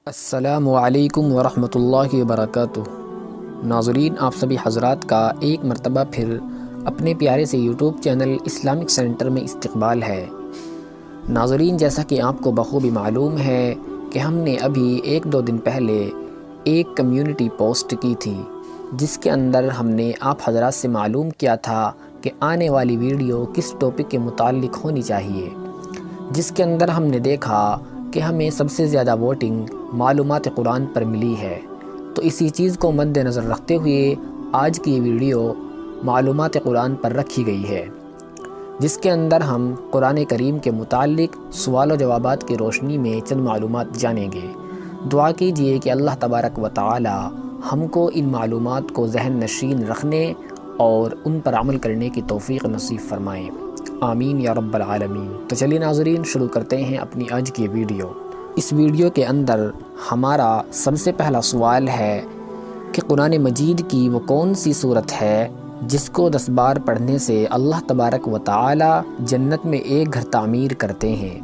السلام علیکم ورحمۃ اللہ وبرکاتہ۔ ناظرین، آپ سبھی حضرات کا ایک مرتبہ پھر اپنے پیارے سے یوٹیوب چینل اسلامک سینٹر میں استقبال ہے۔ ناظرین، جیسا کہ آپ کو بخوبی معلوم ہے کہ ہم نے ابھی 1-2 دن پہلے ایک کمیونٹی پوسٹ کی تھی، جس کے اندر ہم نے آپ حضرات سے معلوم کیا تھا کہ آنے والی ویڈیو کس ٹاپک کے متعلق ہونی چاہیے، جس کے اندر ہم نے دیکھا کہ ہمیں سب سے زیادہ ووٹنگ معلومات قرآن پر ملی ہے۔ تو اسی چیز کو مد نظر رکھتے ہوئے آج کی ویڈیو معلومات قرآن پر رکھی گئی ہے، جس کے اندر ہم قرآن کریم کے متعلق سوال و جوابات کی روشنی میں چند معلومات جانیں گے۔ دعا کیجئے کہ اللہ تبارک و تعالی ہم کو ان معلومات کو ذہن نشین رکھنے اور ان پر عمل کرنے کی توفیق نصیب فرمائیں، آمین یا رب العالمین۔ تو چلیے ناظرین، شروع کرتے ہیں اپنی آج کی ویڈیو۔ اس ویڈیو کے اندر ہمارا سب سے پہلا سوال ہے کہ قرآن مجید کی وہ کون سی صورت ہے جس کو 10 بار پڑھنے سے اللہ تبارک و تعالی جنت میں ایک گھر تعمیر کرتے ہیں؟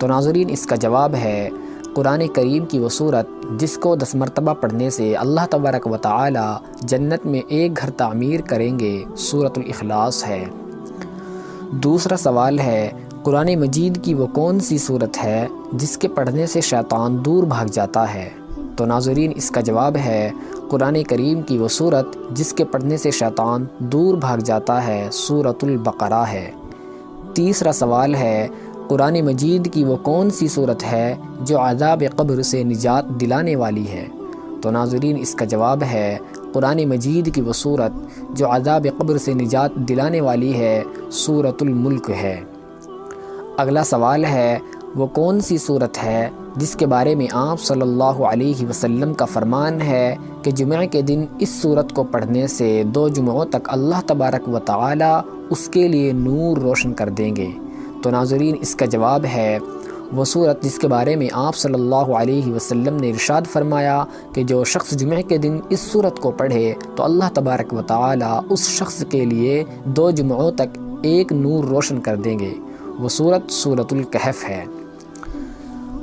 تو ناظرین، اس کا جواب ہے قرآن کریم کی وہ صورت جس کو 10 مرتبہ پڑھنے سے اللہ تبارک و تعالی جنت میں ایک گھر تعمیر کریں گے، سورۃ الاخلاص ہے۔ دوسرا سوال ہے قرآن مجید کی وہ کون سی صورت ہے جس کے پڑھنے سے شیطان دور بھاگ جاتا ہے؟ تو ناظرین، اس کا جواب ہے قرآن کریم کی وہ صورت جس کے پڑھنے سے شیطان دور بھاگ جاتا ہے، سورۃ البقرہ ہے۔ تیسرا سوال ہے قرآن مجید کی وہ کون سی صورت ہے جو عذاب قبر سے نجات دلانے والی ہے؟ تو ناظرین، اس کا جواب ہے قرآن مجید کی وہ صورت جو عذاب قبر سے نجات دلانے والی ہے، سورۃ الملک ہے۔ اگلا سوال ہے وہ کون سی صورت ہے جس کے بارے میں آپ صلی اللہ علیہ وسلم کا فرمان ہے کہ جمعہ کے دن اس صورت کو پڑھنے سے 2 جمعوں تک اللہ تبارک و تعالی اس کے لیے نور روشن کر دیں گے؟ تو ناظرین، اس کا جواب ہے وہ صورت جس کے بارے میں آپ صلی اللہ علیہ وسلم نے ارشاد فرمایا کہ جو شخص جمعہ کے دن اس صورت کو پڑھے تو اللہ تبارک و تعالی اس شخص کے لیے 2 جمعوں تک ایک نور روشن کر دیں گے، وہ صورت سورۃ الکہف ہے۔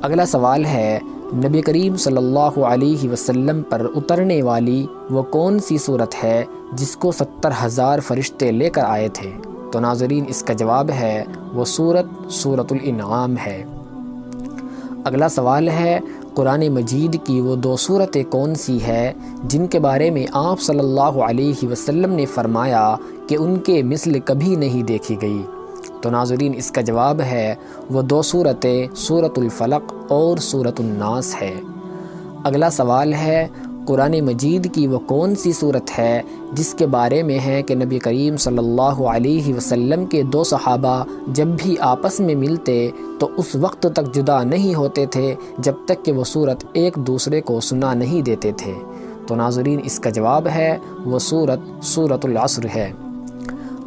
اگلا سوال ہے نبی کریم صلی اللہ علیہ وسلم پر اترنے والی وہ کون سی صورت ہے جس کو 70,000 فرشتے لے کر آئے تھے؟ تو ناظرین، اس کا جواب ہے وہ سورۃ الانعام ہے۔ اگلا سوال ہے قرآن مجید کی وہ 2 صورتیں کون سی ہے جن کے بارے میں آپ صلی اللہ علیہ وسلم نے فرمایا کہ ان کے مثل کبھی نہیں دیکھی گئی؟ تو ناظرین، اس کا جواب ہے وہ 2 صورتیں سورۃ الفلق اور سورۃ الناس ہے۔ اگلا سوال ہے قرآن مجید کی وہ کون سی صورت ہے جس کے بارے میں ہے کہ نبی کریم صلی اللہ علیہ وسلم کے 2 صحابہ جب بھی آپس میں ملتے تو اس وقت تک جدا نہیں ہوتے تھے جب تک کہ وہ صورت ایک دوسرے کو سنا نہیں دیتے تھے؟ تو ناظرین، اس کا جواب ہے وہ سورۃ العصر ہے۔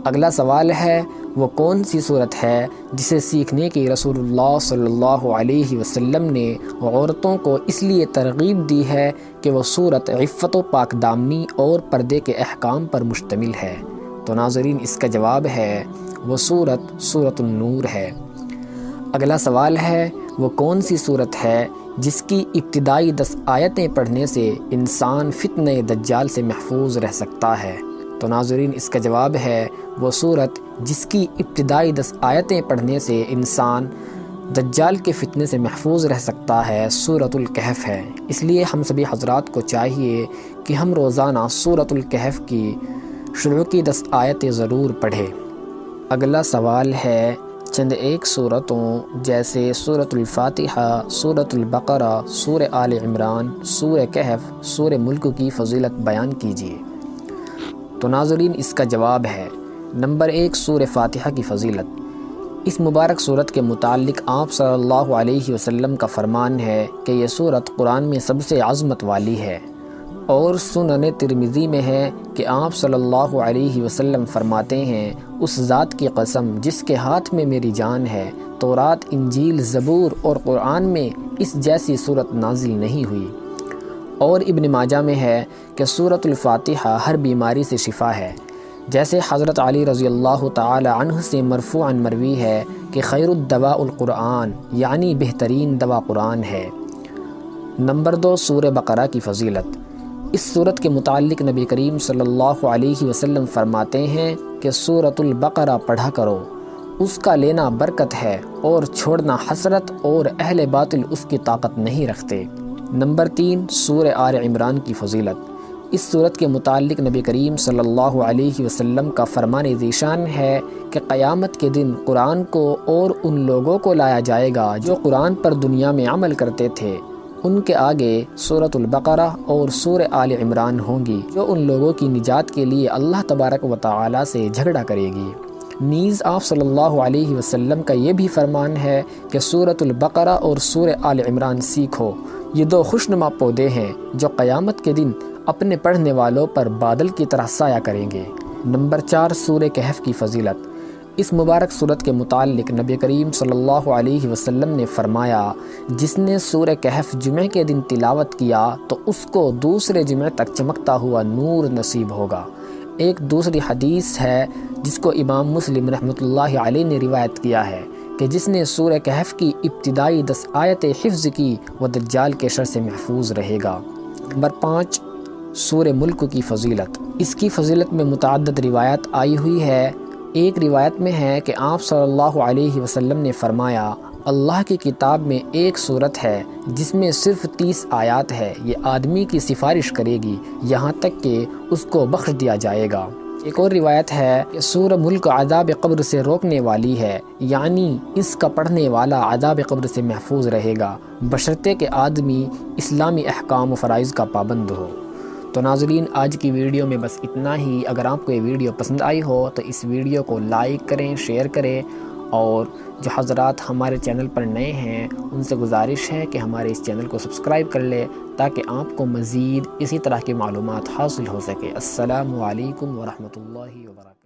اگلا سوال ہے وہ کون سی صورت ہے جسے سیکھنے کی رسول اللہ صلی اللہ علیہ وسلم نے عورتوں کو اس لیے ترغیب دی ہے کہ وہ صورت عفت و پاک دامنی اور پردے کے احکام پر مشتمل ہے؟ تو ناظرین، اس کا جواب ہے وہ سورۃ النور ہے۔ اگلا سوال ہے وہ کون سی صورت ہے جس کی ابتدائی 10 آیتیں پڑھنے سے انسان فتنہ دجال سے محفوظ رہ سکتا ہے؟ تو ناظرین، اس کا جواب ہے وہ صورت جس کی ابتدائی 10 آیتیں پڑھنے سے انسان دجال کے فتنے سے محفوظ رہ سکتا ہے، سورۃ الکہف ہے۔ اس لیے ہم سبھی حضرات کو چاہیے کہ ہم روزانہ سورۃ الکہف کی شروع کی 10 آیتیں ضرور پڑھیں۔ اگلا سوال ہے چند ایک صورتوں جیسے سورۃ الفاتحہ، سورۃ البقرہ، سورہ آل عمران، سورہ کہف، سورہ ملک کی فضیلت بیان کیجیے۔ تو ناظرین، اس کا جواب ہے نمبر 1 سورہ فاتحہ کی فضیلت۔ اس مبارک صورت کے متعلق آپ صلی اللہ علیہ وسلم کا فرمان ہے کہ یہ صورت قرآن میں سب سے عظمت والی ہے، اور سنن ترمذی میں ہے کہ آپ صلی اللہ علیہ وسلم فرماتے ہیں اس ذات کی قسم جس کے ہاتھ میں میری جان ہے، تورات، انجیل، زبور اور قرآن میں اس جیسی صورت نازل نہیں ہوئی۔ اور ابن ماجہ میں ہے کہ سورۃ الفاتحہ ہر بیماری سے شفا ہے، جیسے حضرت علی رضی اللہ تعالی عنہ سے مرفوعاً مروی ہے کہ خیر الدواء القرآن، یعنی بہترین دوا قرآن ہے۔ نمبر 2 سورہ بقرہ کی فضیلت۔ اس سورت کے متعلق نبی کریم صلی اللہ علیہ وسلم فرماتے ہیں کہ سورۃ البقرہ پڑھا کرو، اس کا لینا برکت ہے اور چھوڑنا حسرت، اور اہل باطل اس کی طاقت نہیں رکھتے۔ نمبر 3 سورہ آل عمران کی فضیلت۔ اس سورت کے متعلق نبی کریم صلی اللہ علیہ وسلم کا فرمان ذیشان ہے کہ قیامت کے دن قرآن کو اور ان لوگوں کو لایا جائے گا جو قرآن پر دنیا میں عمل کرتے تھے، ان کے آگے سورۃ البقرہ اور سورہ آل عمران ہوں گی، جو ان لوگوں کی نجات کے لیے اللہ تبارک و تعالی سے جھگڑا کرے گی۔ نیز آپ صلی اللہ علیہ وسلم کا یہ بھی فرمان ہے کہ سورۃ البقرہ اور سورہ آل عمران سیکھو، یہ 2 خوشنما پودے ہیں جو قیامت کے دن اپنے پڑھنے والوں پر بادل کی طرح سایہ کریں گے۔ نمبر 4 سورہ کہف کی فضیلت۔ اس مبارک سورت کے متعلق نبی کریم صلی اللہ علیہ وسلم نے فرمایا، جس نے سورہ کہف جمعہ کے دن تلاوت کیا تو اس کو دوسرے جمعہ تک چمکتا ہوا نور نصیب ہوگا۔ ایک دوسری حدیث ہے جس کو امام مسلم رحمۃ اللہ علیہ نے روایت کیا ہے کہ جس نے سورہ کہف کی ابتدائی 10 آیتیں حفظ کی وہ دجال کے شر سے محفوظ رہے گا۔ نمبر 5 سورہ ملک کی فضیلت۔ اس کی فضیلت میں متعدد روایات آئی ہوئی ہے۔ ایک روایت میں ہے کہ آپ صلی اللہ علیہ وسلم نے فرمایا، اللہ کی کتاب میں ایک سورت ہے جس میں صرف 30 آیات ہے، یہ آدمی کی سفارش کرے گی یہاں تک کہ اس کو بخش دیا جائے گا۔ ایک اور روایت ہے کہ سورہ ملک عذاب قبر سے روکنے والی ہے، یعنی اس کا پڑھنے والا عذاب قبر سے محفوظ رہے گا، بشرطے کہ آدمی اسلامی احکام و فرائض کا پابند ہو۔ تو ناظرین، آج کی ویڈیو میں بس اتنا ہی۔ اگر آپ کو یہ ویڈیو پسند آئی ہو تو اس ویڈیو کو لائک کریں، شیئر کریں، اور جو حضرات ہمارے چینل پر نئے ہیں ان سے گزارش ہے کہ ہمارے اس چینل کو سبسکرائب کر لیں تاکہ آپ کو مزید اسی طرح کی معلومات حاصل ہو سکے۔ السلام علیکم ورحمۃ اللہ وبرکاتہ۔